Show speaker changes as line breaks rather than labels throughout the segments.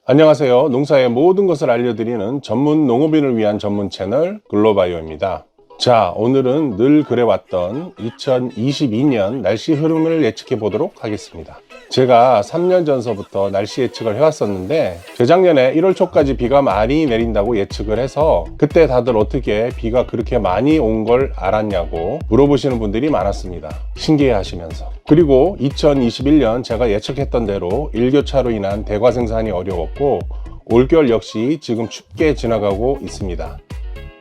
안녕하세요. 농사의 모든 것을 알려드리는 전문 농업인을 위한 전문 채널 글로바이오입니다. 자, 오늘은 늘 그래왔던 2022년 날씨 흐름을 예측해 보도록 하겠습니다. 제가 3년 전서부터 날씨 예측을 해왔었는데 재작년에 1월 초까지 비가 많이 내린다고 예측을 해서 그때 다들 어떻게 비가 그렇게 많이 온 걸 알았냐고 물어보시는 분들이 많았습니다. 신기해 하시면서. 그리고 2021년 제가 예측했던 대로 일교차로 인한 대과 생산이 어려웠고 올겨울 역시 지금 춥게 지나가고 있습니다.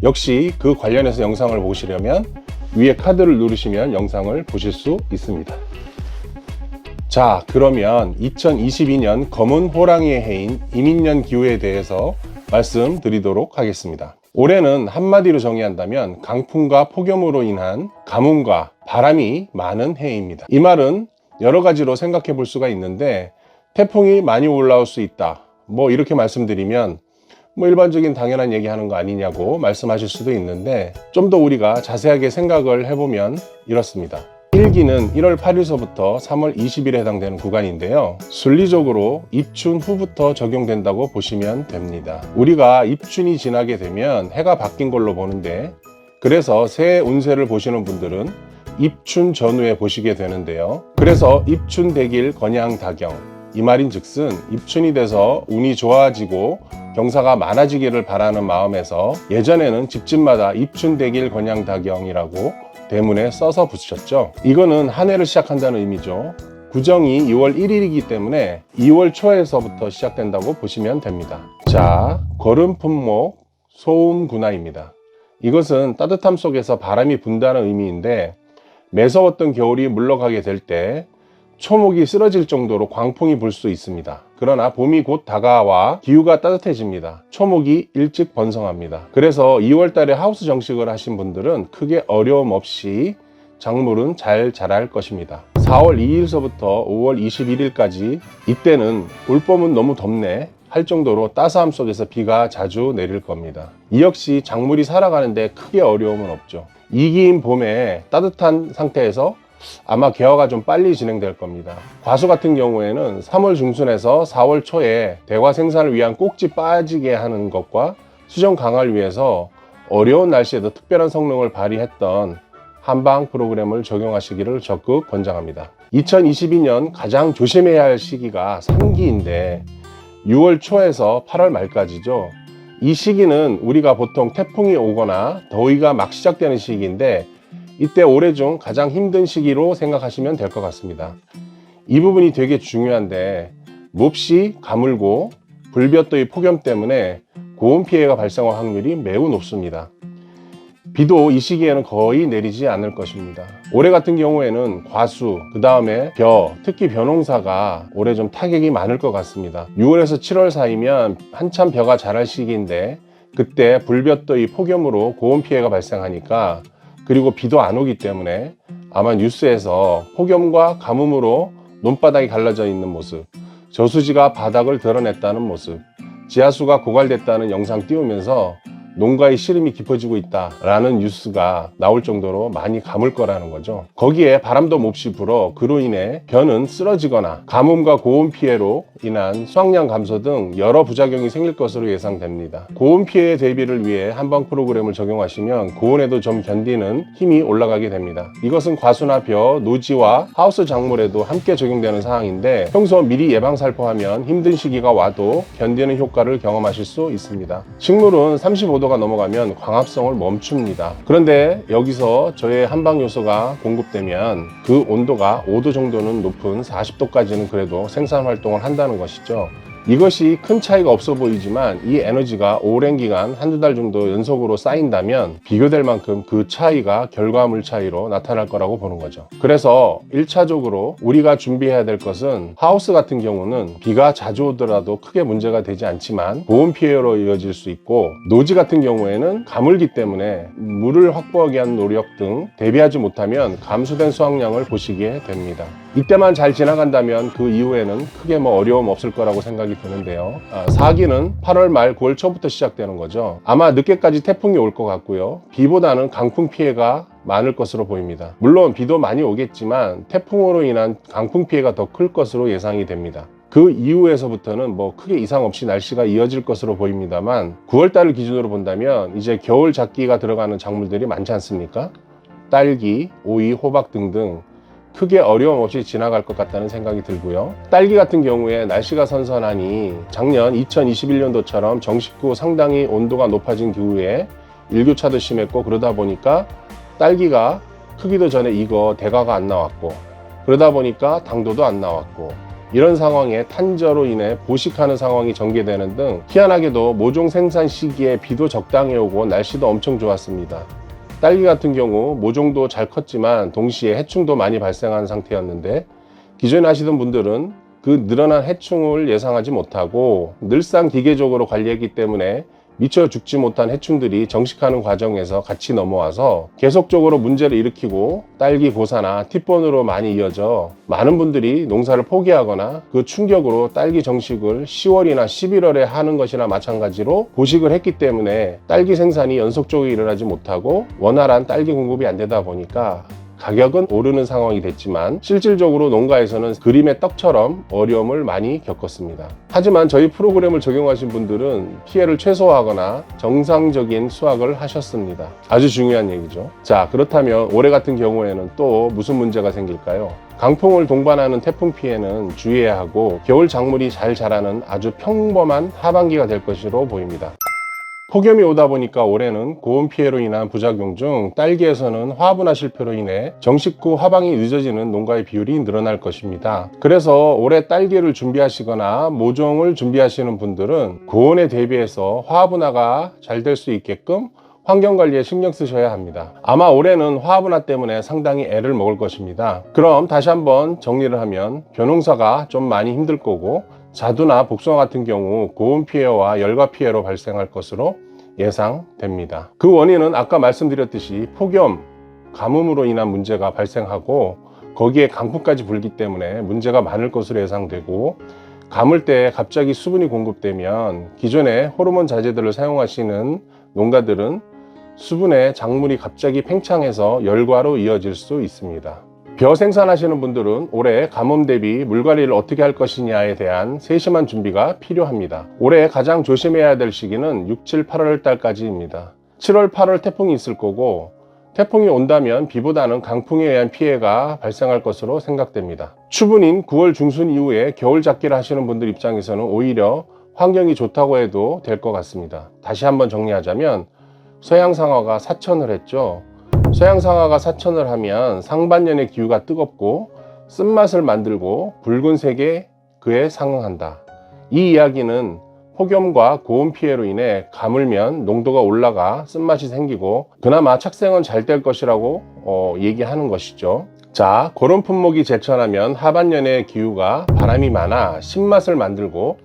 역시 그 관련해서 영상을 보시려면 위에 카드를 누르시면 영상을 보실 수 있습니다. 자, 그러면 2022년 검은 호랑이의 해인 이민년 기후에 대해서 말씀드리도록 하겠습니다. 올해는 한마디로 정의한다면 강풍과 폭염으로 인한 가뭄과 바람이 많은 해입니다. 이 말은 여러 가지로 생각해 볼 수가 있는데 태풍이 많이 올라올 수 있다. 이렇게 말씀드리면 일반적인 당연한 얘기하는 거 아니냐고 말씀하실 수도 있는데 좀 더 우리가 자세하게 생각을 해보면 이렇습니다. 1기는 1월 8일서부터 3월 20일에 해당되는 구간인데요. 순리적으로 입춘 후부터 적용된다고 보시면 됩니다. 우리가 입춘이 지나게 되면 해가 바뀐 걸로 보는데 그래서 새 운세를 보시는 분들은 입춘 전후에 보시게 되는데요. 그래서 입춘 대길 건양다경 이 말인즉슨 입춘이 돼서 운이 좋아지고 경사가 많아지기를 바라는 마음에서 예전에는 집집마다 입춘대길 건양다경이라고 대문에 써서 붙였죠. 이거는 한 해를 시작한다는 의미죠. 구정이 2월 1일이기 때문에 2월 초에서부터 시작된다고 보시면 됩니다. 자, 거름 품목 소음군화입니다. 이것은 따뜻함 속에서 바람이 분다는 의미인데 매서웠던 겨울이 물러가게 될 때 초목이 쓰러질 정도로 광풍이 불 수 있습니다. 그러나 봄이 곧 다가와 기후가 따뜻해집니다. 초목이 일찍 번성합니다. 그래서 2월 달에 하우스 정식을 하신 분들은 크게 어려움 없이 작물은 잘 자랄 것입니다. 4월 2일서부터 5월 21일까지 이때는 올봄은 너무 덥네 할 정도로 따스함 속에서 비가 자주 내릴 겁니다. 이 역시 작물이 살아가는데 크게 어려움은 없죠. 이기인 봄에 따뜻한 상태에서 아마 개화가 좀 빨리 진행될 겁니다. 과수 같은 경우에는 3월 중순에서 4월 초에 대과 생산을 위한 꼭지 빠지게 하는 것과 수정 강화를 위해서 어려운 날씨에도 특별한 성능을 발휘했던 한방 프로그램을 적용하시기를 적극 권장합니다. 2022년 가장 조심해야 할 시기가 3기인데 6월 초에서 8월 말까지죠. 이 시기는 우리가 보통 태풍이 오거나 더위가 막 시작되는 시기인데 이때 올해 중 가장 힘든 시기로 생각하시면 될 것 같습니다. 이 부분이 되게 중요한데 몹시 가물고 불볕더위 폭염 때문에 고온 피해가 발생할 확률이 매우 높습니다. 비도 이 시기에는 거의 내리지 않을 것입니다. 올해 같은 경우에는 과수, 그 다음에 특히 벼농사가 올해 좀 타격이 많을 것 같습니다. 6월에서 7월 사이면 한참 벼가 자랄 시기인데 그때 불볕더위 폭염으로 고온 피해가 발생하니까 그리고 비도 안 오기 때문에 아마 뉴스에서 폭염과 가뭄으로 논바닥이 갈라져 있는 모습, 저수지가 바닥을 드러냈다는 모습, 지하수가 고갈됐다는 영상 띄우면서 농가의 시름이 깊어지고 있다라는 뉴스가 나올 정도로 많이 가물 거라는 거죠. 거기에 바람도 몹시 불어 그로 인해 벼는 쓰러지거나 가뭄과 고온 피해로 인한 수확량 감소 등 여러 부작용이 생길 것으로 예상됩니다. 고온 피해 대비를 위해 한방 프로그램을 적용하시면 고온에도 좀 견디는 힘이 올라가게 됩니다. 이것은 과수나 벼, 노지와 하우스 작물에도 함께 적용되는 사항인데 평소 미리 예방 살포하면 힘든 시기가 와도 견디는 효과를 경험하실 수 있습니다. 식물은 35도가 넘어가면 광합성을 멈춥니다. 그런데 여기서 저의 한방 요소가 공급되면 그 온도가 5도 정도는 높은 40도까지는 그래도 생산 활동을 한다는 것이죠. 이것이 큰 차이가 없어 보이지만 이 에너지가 오랜 기간 한두 달 정도 연속으로 쌓인다면 비교될 만큼 그 차이가 결과물 차이로 나타날 거라고 보는 거죠. 그래서 1차적으로 우리가 준비해야 될 것은 하우스 같은 경우는 비가 자주 오더라도 크게 문제가 되지 않지만 고온 피해로 이어질 수 있고 노지 같은 경우에는 가물기 때문에 물을 확보하기 위한 노력 등 대비하지 못하면 감소된 수확량을 보시게 됩니다. 이때만 잘 지나간다면 그 이후에는 크게 어려움 없을 거라고 생각이 드는데요. 4기는 8월 말 9월 초부터 시작되는 거죠. 아마 늦게까지 태풍이 올 것 같고요. 비보다는 강풍 피해가 많을 것으로 보입니다. 물론 비도 많이 오겠지만 태풍으로 인한 강풍 피해가 더 클 것으로 예상이 됩니다. 그 이후에서부터는 뭐 크게 이상 없이 날씨가 이어질 것으로 보입니다만 9월달을 기준으로 본다면 이제 겨울 작기가 들어가는 작물들이 많지 않습니까? 딸기, 오이, 호박 등등 크게 어려움 없이 지나갈 것 같다는 생각이 들고요. 딸기 같은 경우에 날씨가 선선하니 작년 2021년도처럼 정식 후 상당히 온도가 높아진 기후에 일교차도 심했고, 그러다 보니까 딸기가 크기도 전에 익어 대가가 안 나왔고, 그러다 보니까 당도도 안 나왔고, 이런 상황에 탄저로 인해 보식하는 상황이 전개되는 등 희한하게도 모종 생산 시기에 비도 적당히 오고 날씨도 엄청 좋았습니다. 딸기 같은 경우 모종도 잘 컸지만 동시에 해충도 많이 발생한 상태였는데, 기존에 하시던 분들은 그 늘어난 해충을 예상하지 못하고 늘상 기계적으로 관리했기 때문에 미처 죽지 못한 해충들이 정식하는 과정에서 같이 넘어와서 계속적으로 문제를 일으키고 딸기 고사나 티본으로 많이 이어져 많은 분들이 농사를 포기하거나 그 충격으로 딸기 정식을 10월이나 11월에 하는 것이나 마찬가지로 보식을 했기 때문에 딸기 생산이 연속적으로 일어나지 못하고 원활한 딸기 공급이 안 되다 보니까 가격은 오르는 상황이 됐지만 실질적으로 농가에서는 그림의 떡처럼 어려움을 많이 겪었습니다. 하지만 저희 프로그램을 적용하신 분들은 피해를 최소화하거나 정상적인 수확을 하셨습니다. 아주 중요한 얘기죠. 자, 그렇다면 올해 같은 경우에는 또 무슨 문제가 생길까요? 강풍을 동반하는 태풍 피해는 주의해야 하고 겨울 작물이 잘 자라는 아주 평범한 하반기가 될 것으로 보입니다. 폭염이 오다 보니까 올해는 고온 피해로 인한 부작용 중 딸기에서는 화분화 실패로 인해 정식 후 화방이 늦어지는 농가의 비율이 늘어날 것입니다. 그래서 올해 딸기를 준비하시거나 모종을 준비하시는 분들은 고온에 대비해서 화분화가 잘 될 수 있게끔 환경관리에 신경 쓰셔야 합니다. 아마 올해는 화분화 때문에 상당히 애를 먹을 것입니다. 그럼 다시 한번 정리를 하면 벼농사가 좀 많이 힘들 거고, 자두나 복숭아 같은 경우 고온 피해와 열과 피해로 발생할 것으로 예상됩니다. 그 원인은 아까 말씀드렸듯이 폭염, 가뭄으로 인한 문제가 발생하고 거기에 강풍까지 불기 때문에 문제가 많을 것으로 예상되고, 가물 때 갑자기 수분이 공급되면 기존에 호르몬 자재들을 사용하시는 농가들은 수분의 작물이 갑자기 팽창해서 열과로 이어질 수 있습니다. 벼 생산하시는 분들은 올해 가뭄 대비 물관리를 어떻게 할 것이냐에 대한 세심한 준비가 필요합니다. 올해 가장 조심해야 될 시기는 6, 7, 8월 달까지입니다. 7월, 8월 태풍이 있을 거고, 태풍이 온다면 비보다는 강풍에 의한 피해가 발생할 것으로 생각됩니다. 추분인 9월 중순 이후에 겨울 작기를 하시는 분들 입장에서는 오히려 환경이 좋다고 해도 될 것 같습니다. 다시 한번 정리하자면 서양상어가 사천을 했죠. 서양상어가 사천을 하면 상반년의 기후가 뜨겁고 쓴맛을 만들고 붉은색에 그에 상응한다. 이 이야기는 폭염과 고온 피해로 인해 가물면 농도가 올라가 쓴맛이 생기고 그나마 착생은 잘 될 것이라고 얘기하는 것이죠. 자, 그런 품목이 제철하면 하반년의 기후가 바람이 많아 신맛을 만들고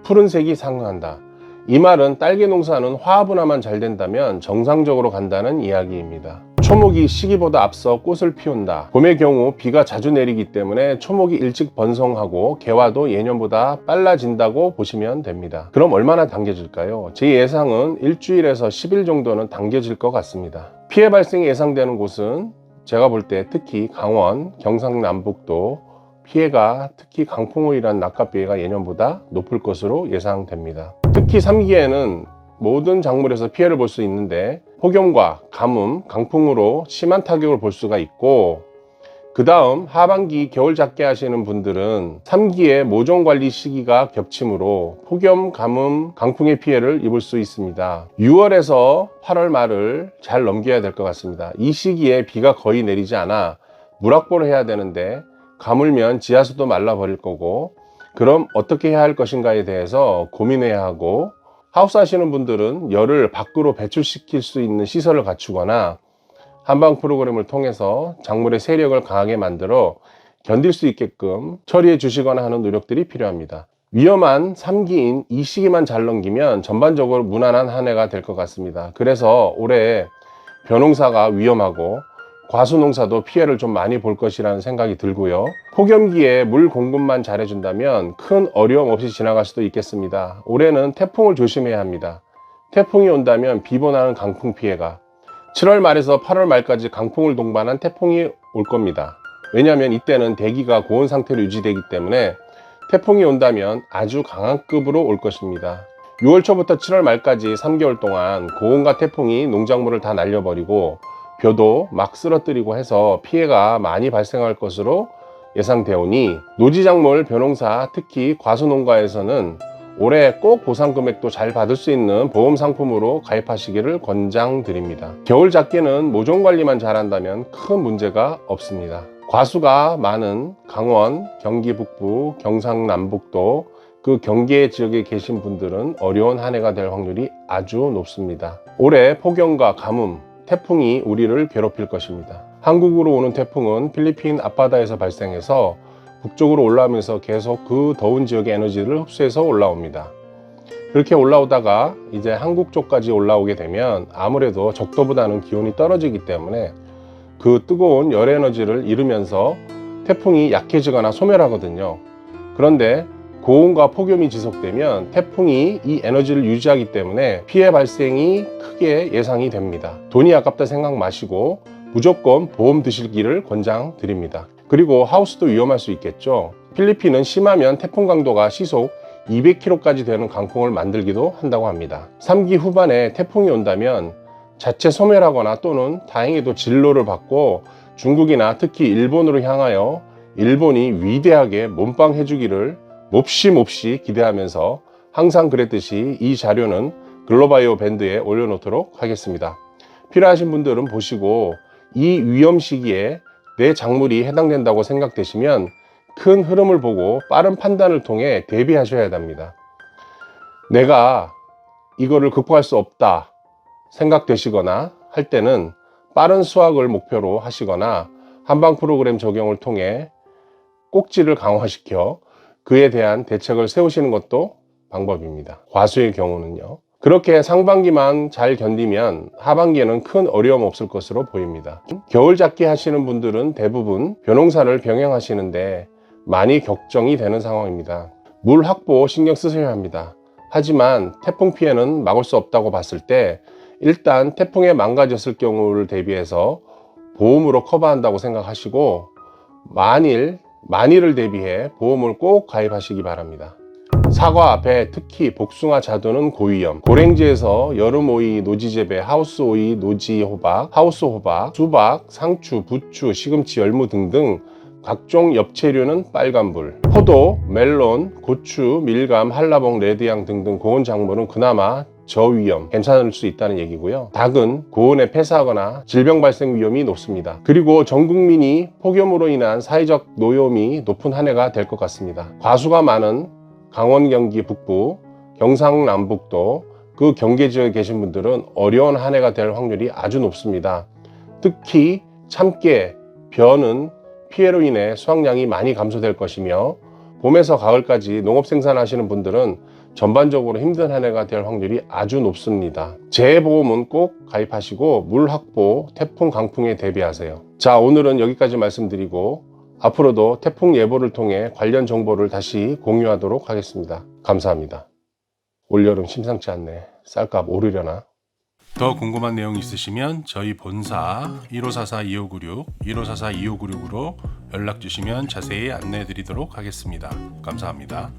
푸른색이 상응한다. 이 말은 딸기 농사는 화분화만 잘 된다면 정상적으로 간다는 이야기입니다. 초목이 시기보다 앞서 꽃을 피운다. 봄의 경우 비가 자주 내리기 때문에 초목이 일찍 번성하고 개화도 예년보다 빨라진다고 보시면 됩니다. 그럼 얼마나 당겨질까요? 제 예상은 일주일에서 10일 정도는 당겨질 것 같습니다. 피해 발생이 예상되는 곳은 제가 볼 때 특히 강원, 경상남북도 피해가, 특히 강풍으로 인한 낙엽비해가 예년보다 높을 것으로 예상됩니다. 특히 3기에는 모든 작물에서 피해를 볼 수 있는데 폭염과 가뭄, 강풍으로 심한 타격을 볼 수가 있고, 그 다음 하반기 겨울 작게 하시는 분들은 3기의 모종 관리 시기가 겹치므로 폭염, 가뭄, 강풍의 피해를 입을 수 있습니다. 6월에서 8월 말을 잘 넘겨야 될 것 같습니다. 이 시기에 비가 거의 내리지 않아 물확보를 해야 되는데 가물면 지하수도 말라버릴 거고, 그럼 어떻게 해야 할 것인가에 대해서 고민해야 하고, 하우스 하시는 분들은 열을 밖으로 배출시킬 수 있는 시설을 갖추거나 한방 프로그램을 통해서 작물의 세력을 강하게 만들어 견딜 수 있게끔 처리해 주시거나 하는 노력들이 필요합니다. 위험한 3기인 이 시기만 잘 넘기면 전반적으로 무난한 한 해가 될 것 같습니다. 그래서 올해 벼농사가 위험하고 과수농사도 피해를 좀 많이 볼 것이라는 생각이 들고요. 폭염기에 물 공급만 잘해준다면 큰 어려움 없이 지나갈 수도 있겠습니다. 올해는 태풍을 조심해야 합니다. 태풍이 온다면 비보나는 강풍 피해가, 7월 말에서 8월 말까지 강풍을 동반한 태풍이 올 겁니다. 왜냐하면 이때는 대기가 고온 상태로 유지되기 때문에 태풍이 온다면 아주 강한 급으로 올 것입니다. 6월 초부터 7월 말까지 3개월 동안 고온과 태풍이 농작물을 다 날려버리고 벼도 막 쓰러뜨리고 해서 피해가 많이 발생할 것으로 예상되오니 노지작물 벼농사, 특히 과수농가에서는 올해 꼭 보상 금액도 잘 받을 수 있는 보험 상품으로 가입하시기를 권장드립니다. 겨울 작게는 모종 관리만 잘한다면 큰 문제가 없습니다. 과수가 많은 강원, 경기 북부, 경상남북도 그 경계 지역에 계신 분들은 어려운 한 해가 될 확률이 아주 높습니다. 올해 폭염과 가뭄, 태풍이 우리를 괴롭힐 것입니다. 한국으로 오는 태풍은 필리핀 앞바다에서 발생해서 북쪽으로 올라오면서 계속 그 더운 지역의 에너지를 흡수해서 올라옵니다. 그렇게 올라오다가 이제 한국 쪽까지 올라오게 되면 아무래도 적도보다는 기온이 떨어지기 때문에 그 뜨거운 열 에너지를 잃으면서 태풍이 약해지거나 소멸하거든요. 그런데 고온과 폭염이 지속되면 태풍이 이 에너지를 유지하기 때문에 피해 발생이 크게 예상이 됩니다. 돈이 아깝다 생각 마시고 무조건 보험 드시기를 권장드립니다. 그리고 하우스도 위험할 수 있겠죠. 필리핀은 심하면 태풍 강도가 시속 200km까지 되는 강풍을 만들기도 한다고 합니다. 3기 후반에 태풍이 온다면 자체 소멸하거나 또는 다행히도 진로를 받고 중국이나 특히 일본으로 향하여 일본이 위대하게 몸빵해 주기를 몹시 기대하면서 항상 그랬듯이 이 자료는 글로바이오 밴드에 올려놓도록 하겠습니다. 필요하신 분들은 보시고 이 위험 시기에 내 작물이 해당된다고 생각되시면 큰 흐름을 보고 빠른 판단을 통해 대비하셔야 합니다. 내가 이거를 극복할 수 없다 생각되시거나 할 때는 빠른 수확을 목표로 하시거나 한방 프로그램 적용을 통해 꼭지를 강화시켜 그에 대한 대책을 세우시는 것도 방법입니다. 과수의 경우는요. 그렇게 상반기만 잘 견디면 하반기에는 큰 어려움 없을 것으로 보입니다. 겨울 작기 하시는 분들은 대부분 벼농사를 병행하시는데 많이 걱정이 되는 상황입니다. 물 확보 신경 쓰셔야 합니다. 하지만 태풍 피해는 막을 수 없다고 봤을 때 일단 태풍에 망가졌을 경우를 대비해서 보험으로 커버한다고 생각하시고 만일을 대비해 보험을 꼭 가입하시기 바랍니다. 사과, 배, 특히 복숭아, 자두는 고위험, 고랭지에서 여름 오이, 노지 재배, 하우스 오이, 노지 호박, 하우스 호박, 수박, 상추, 부추, 시금치, 열무 등등 각종 엽채류는 빨간불, 포도, 멜론, 고추, 밀감, 한라봉, 레드향 등등 고온 작물은 그나마 저위험, 괜찮을 수 있다는 얘기고요. 닭은 고온에 폐사하거나 질병 발생 위험이 높습니다. 그리고 전 국민이 폭염으로 인한 사회적 노염이 높은 한 해가 될 것 같습니다. 과수가 많은 강원, 경기 북부, 경상남북도 그 경계 지역에 계신 분들은 어려운 한 해가 될 확률이 아주 높습니다. 특히 참깨, 벼는 피해로 인해 수확량이 많이 감소될 것이며 봄에서 가을까지 농업 생산하시는 분들은 전반적으로 힘든 한 해가 될 확률이 아주 높습니다. 재해보험은 꼭 가입하시고 물 확보, 태풍, 강풍에 대비하세요. 자, 오늘은 여기까지 말씀드리고 앞으로도 태풍 예보를 통해 관련 정보를 다시 공유하도록 하겠습니다. 감사합니다. 올여름 심상치 않네. 쌀값 오르려나? 더 궁금한 내용 있으시면 저희 본사 1544-2596, 1544-2596으로 연락 주시면 자세히 안내해 드리도록 하겠습니다. 감사합니다.